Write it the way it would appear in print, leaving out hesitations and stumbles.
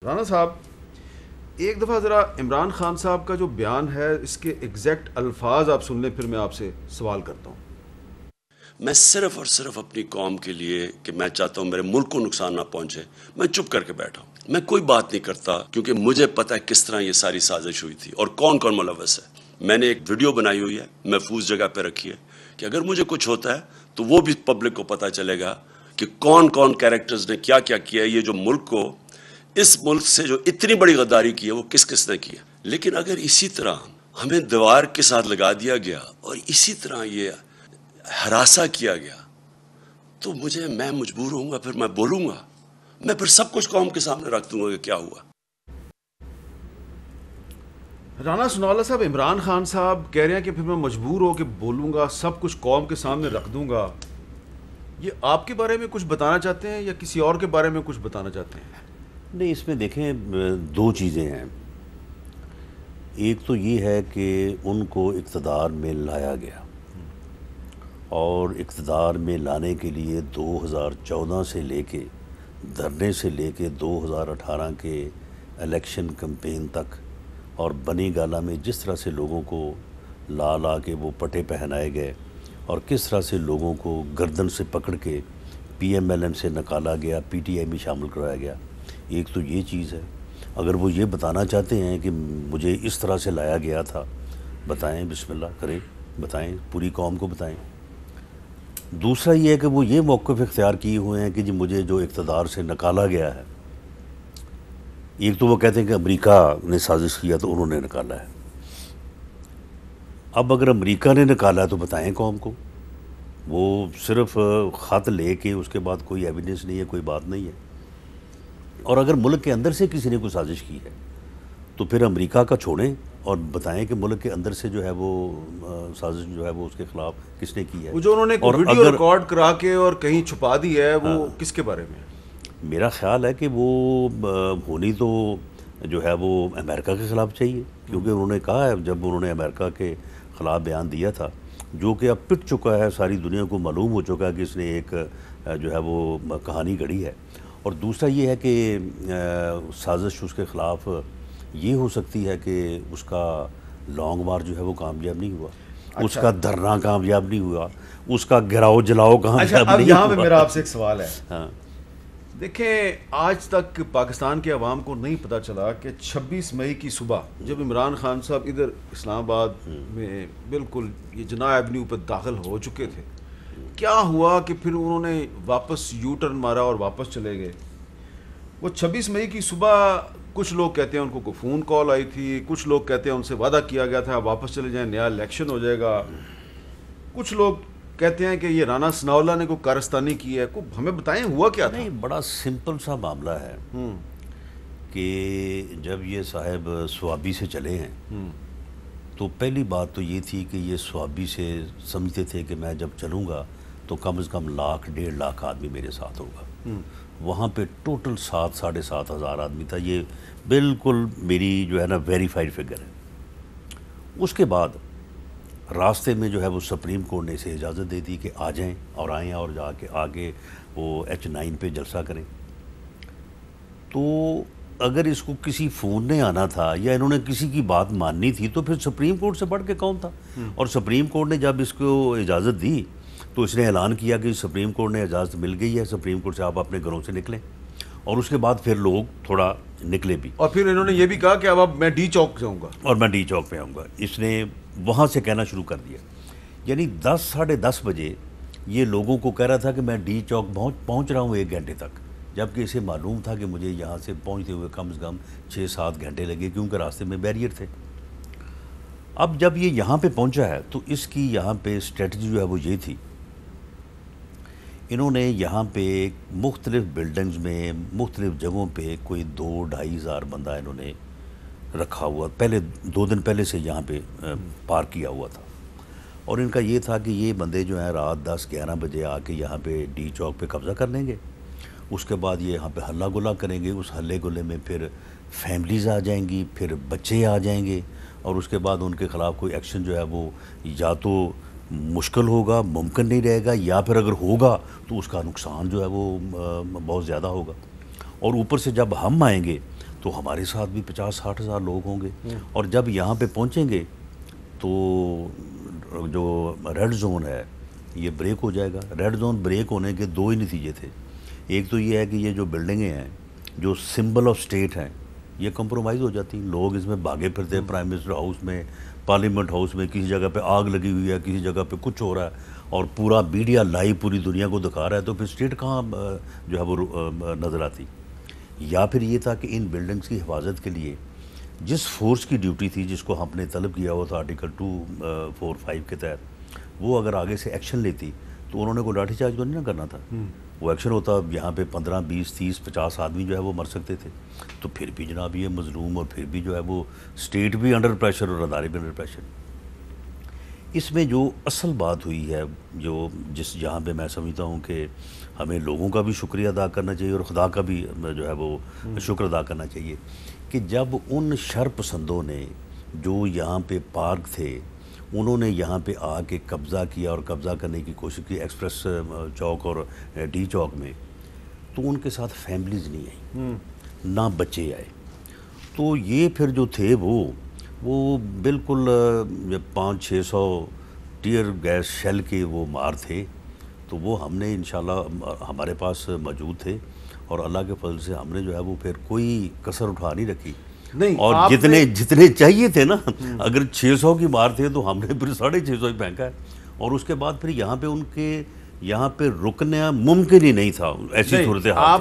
رانا صاحب، ایک دفعہ ذرا عمران خان صاحب کا جو بیان ہے اس کے ایگزیکٹ الفاظ آپ سن لیں، پھر میں آپ سے سوال کرتا ہوں۔ میں صرف اور صرف اپنی قوم کے لیے کہ میں چاہتا ہوں میرے ملک کو نقصان نہ پہنچے، میں چپ کر کے بیٹھا ہوں، میں کوئی بات نہیں کرتا، کیونکہ مجھے پتہ ہے کس طرح یہ ساری سازش ہوئی تھی اور کون کون ملوث ہے۔ میں نے ایک ویڈیو بنائی ہوئی ہے، محفوظ جگہ پہ رکھی ہے، کہ اگر مجھے کچھ ہوتا ہے تو وہ بھی پبلک کو پتہ چلے گا کہ کون کون کیریکٹرز نے کیا کیا کیا ہے، یہ جو ملک کو، اس ملک سے جو اتنی بڑی غداری کی ہے وہ کس کس نے کی ہے۔ لیکن اگر اسی طرح ہمیں دیوار کے ساتھ لگا دیا گیا اور اسی طرح یہ ہراساں کیا گیا تو میں مجبور ہوں گا، پھر میں بولوں گا، میں پھر سب کچھ قوم کے سامنے رکھ دوں گا کہ کیا ہوا۔ رانا سناولا صاحب، عمران خان صاحب کہہ رہے ہیں کہ پھر میں مجبور ہو کہ بولوں گا، سب کچھ قوم کے سامنے رکھ دوں گا۔ یہ آپ کے بارے میں کچھ بتانا چاہتے ہیں یا کسی اور کے بارے میں کچھ بتانا چاہتے ہیں؟ نہیں، اس میں دیکھیں دو چیزیں ہیں۔ ایک تو یہ ہے کہ ان کو اقتدار میں لایا گیا، اور اقتدار میں لانے کے لیے 2014 سے لے کے دھرنے سے لے کے 2018 کے الیکشن کمپین تک، اور بنی گالہ میں جس طرح سے لوگوں کو لا کے وہ پٹے پہنائے گئے اور کس طرح سے لوگوں کو گردن سے پکڑ کے پی ایم ایل این سے نکالا گیا، پی ٹی آئی میں شامل کرایا گیا، ایک تو یہ چیز ہے۔ اگر وہ یہ بتانا چاہتے ہیں کہ مجھے اس طرح سے لایا گیا تھا، بتائیں، بسم اللہ کریں، بتائیں، پوری قوم کو بتائیں۔ دوسرا یہ ہے کہ وہ یہ موقف اختیار کیے ہوئے ہیں کہ جی مجھے جو اقتدار سے نکالا گیا ہے، ایک تو وہ کہتے ہیں کہ امریکہ نے سازش کیا تو انہوں نے نکالا ہے۔ اب اگر امریکہ نے نکالا ہے تو بتائیں قوم کو، وہ صرف خط لے کے اس کے بعد کوئی ایویڈنس نہیں ہے، کوئی بات نہیں ہے۔ اور اگر ملک کے اندر سے کسی نے کوئی سازش کی ہے تو پھر امریکہ کا چھوڑیں اور بتائیں کہ ملک کے اندر سے جو ہے وہ سازش جو ہے وہ اس کے خلاف کس نے کی ہے۔ وہ جو انہوں نے ویڈیو ریکارڈ کرا کے اور کہیں چھپا دی ہے، وہ کس کے بارے میں؟ میرا خیال ہے کہ وہ ہونی تو جو ہے وہ امریکہ کے خلاف چاہیے، کیونکہ انہوں نے کہا ہے جب انہوں نے امریکہ کے خلاف بیان دیا تھا، جو کہ اب پٹ چکا ہے، ساری دنیا کو معلوم ہو چکا ہے کہ اس نے ایک جو ہے وہ کہانی گھڑی ہے۔ اور دوسرا یہ ہے کہ سازش اس کے خلاف یہ ہو سکتی ہے کہ اس کا لانگ مارچ جو ہے وہ کامیاب نہیں ہوا، اس کا دھرنا کامیاب نہیں ہوا، اس کا گراؤ جلاؤ کامیاب نہیں ہوا۔ یہاں پہ میرا آپ سے ایک سوال ہے۔ دیکھیں، آج تک پاکستان کے عوام کو نہیں پتہ چلا کہ 26 مئی کی صبح جب عمران خان صاحب ادھر اسلام آباد میں بالکل یہ جناح ایونیو پہ داخل ہو چکے تھے، کیا ہوا کہ پھر انہوں نے واپس یو ٹرن مارا اور واپس چلے گئے۔ وہ 26 مئی کی صبح کچھ لوگ کہتے ہیں ان کو کوئی فون کال آئی تھی، کچھ لوگ کہتے ہیں ان سے وعدہ کیا گیا تھا واپس چلے جائیں، نیا الیکشن ہو جائے گا، کچھ لوگ کہتے ہیں کہ یہ رانا سناولا نے کوئی کارستانی کی ہے۔ ہمیں بتائیں ہوا کیا تھا؟ نہیں، بڑا سمپل سا معاملہ ہے کہ جب یہ صاحب سوابی سے چلے ہیں تو پہلی بات تو یہ تھی کہ یہ سوابی سے سمجھتے تھے کہ میں جب چلوں گا تو کم از کم 1,00,000-1,50,000 آدمی میرے ساتھ ہوگا۔ وہاں پہ ٹوٹل 7,000-7,500 آدمی تھا۔ یہ بالکل میری جو ہے نا ویریفائڈ فگر ہے۔ اس کے بعد راستے میں جو ہے وہ سپریم کورٹ نے اسے اجازت دے دی کہ آ جائیں، اور آئیں اور جا کے آگے وہ H9 پہ جلسہ کریں۔ تو اگر اس کو کسی فون نے آنا تھا یا انہوں نے کسی کی بات ماننی تھی تو پھر سپریم کورٹ سے بڑھ کے کون تھا؟ اور سپریم کورٹ نے جب اس کو اجازت دی تو اس نے اعلان کیا کہ سپریم کورٹ نے اجازت مل گئی ہے، سپریم کورٹ سے آپ اپنے گھروں سے نکلیں، اور اس کے بعد پھر لوگ تھوڑا نکلے بھی، اور پھر انہوں نے یہ بھی کہا کہ اب میں ڈی چوک جاؤں گا، اور میں ڈی چوک پہ آؤں گا۔ اس نے وہاں سے کہنا شروع کر دیا، یعنی 10-10:30 بجے یہ لوگوں کو کہہ رہا تھا کہ میں ڈی چوک پہنچ رہا ہوں 1 گھنٹے تک، جبکہ اسے معلوم تھا کہ مجھے یہاں سے پہنچتے ہوئے کم از کم 6-7 گھنٹے لگے، کیونکہ راستے میں بیریئر تھے۔ اب جب یہ یہاں پہ پہنچا ہے تو اس کی یہاں پہ اسٹریٹجی جو ہے وہ یہ تھی، انہوں نے یہاں پہ مختلف بلڈنگز میں مختلف جگہوں پہ کوئی 2-2.5 ہزار بندہ انہوں نے رکھا ہوا، پہلے 2 دن پہلے سے یہاں پہ پارک کیا ہوا تھا، اور ان کا یہ تھا کہ یہ بندے جو ہیں رات 10-11 بجے آ کے یہاں پہ ڈی چوک پہ قبضہ کر لیں گے، اس کے بعد یہ یہاں پہ ہلہ گلا کریں گے، اس ہلے گلے میں پھر فیملیز آ جائیں گی، پھر بچے آ جائیں گے، اور اس کے بعد ان کے خلاف کوئی ایکشن جو ہے وہ یا تو مشکل ہوگا، ممکن نہیں رہے گا، یا پھر اگر ہوگا تو اس کا نقصان جو ہے وہ بہت زیادہ ہوگا۔ اور اوپر سے جب ہم آئیں گے تو ہمارے ساتھ بھی 50-60 ہزار لوگ ہوں گے، اور جب یہاں پہ پہنچیں گے تو جو ریڈ زون ہے یہ بریک ہو جائے گا۔ ریڈ زون بریک ہونے کے دو ہی نتیجے تھے، ایک تو یہ ہے کہ یہ جو بلڈنگیں ہیں جو سمبل آف اسٹیٹ ہیں یہ کمپرومائز ہو جاتی ہیں، لوگ اس میں بھاگے پھرتے ہیں، پرائم منسٹر ہاؤس میں، پارلیمنٹ ہاؤس میں کسی جگہ پہ آگ لگی ہوئی ہے، کسی جگہ پہ کچھ ہو رہا ہے، اور پورا میڈیا لائیو پوری دنیا کو دکھا رہا ہے، تو پھر اسٹیٹ کہاں جو ہے وہ نظر آتی۔ یا پھر یہ تھا کہ ان بلڈنگز کی حفاظت کے لیے جس فورس کی ڈیوٹی تھی، جس کو ہم نے طلب کیا ہوا تھا آرٹیکل 245 کے تحت، وہ اگر آگے سے ایکشن لیتی تو انہوں نے کوئی لاٹھی چارج تو نہیں نہ کرنا تھا، وہ ایکشن ہوتا یہاں پہ 15 20 30 50 آدمی جو ہے وہ مر سکتے تھے، تو پھر بھی جناب یہ مظلوم، اور پھر بھی جو ہے وہ اسٹیٹ بھی انڈر پریشر اور ادارے بھی انڈر پریشر۔ اس میں جو اصل بات ہوئی ہے، جہاں پہ میں سمجھتا ہوں کہ ہمیں لوگوں کا بھی شکریہ ادا کرنا چاہیے اور خدا کا بھی جو ہے وہ شکر ادا کرنا چاہیے، کہ جب ان شر پسندوں نے جو یہاں پہ پارک تھے انہوں نے یہاں پہ آ کے قبضہ کیا اور قبضہ کرنے کی کوشش کی ایکسپریس چوک اور ڈی چوک میں، تو ان کے ساتھ فیملیز نہیں آئیں، نہ بچے آئے، تو یہ پھر جو تھے وہ بالکل 500-600 ٹیئر گیس شیل کے وہ مار تھے، تو وہ ہم نے انشاءاللہ ہمارے پاس موجود تھے، اور اللہ کے فضل سے ہم نے جو ہے وہ پھر کوئی کسر اٹھا نہیں رکھی، اور جتنے چاہیے تھے نا، اگر 600 کی مار تھے تو ہم نے پھر 650 ہی پھینکا ہے، اور اس کے بعد پھر یہاں پہ ان کے یہاں پہ رکنا ممکن ہی نہیں تھا، ایسی صورتحال۔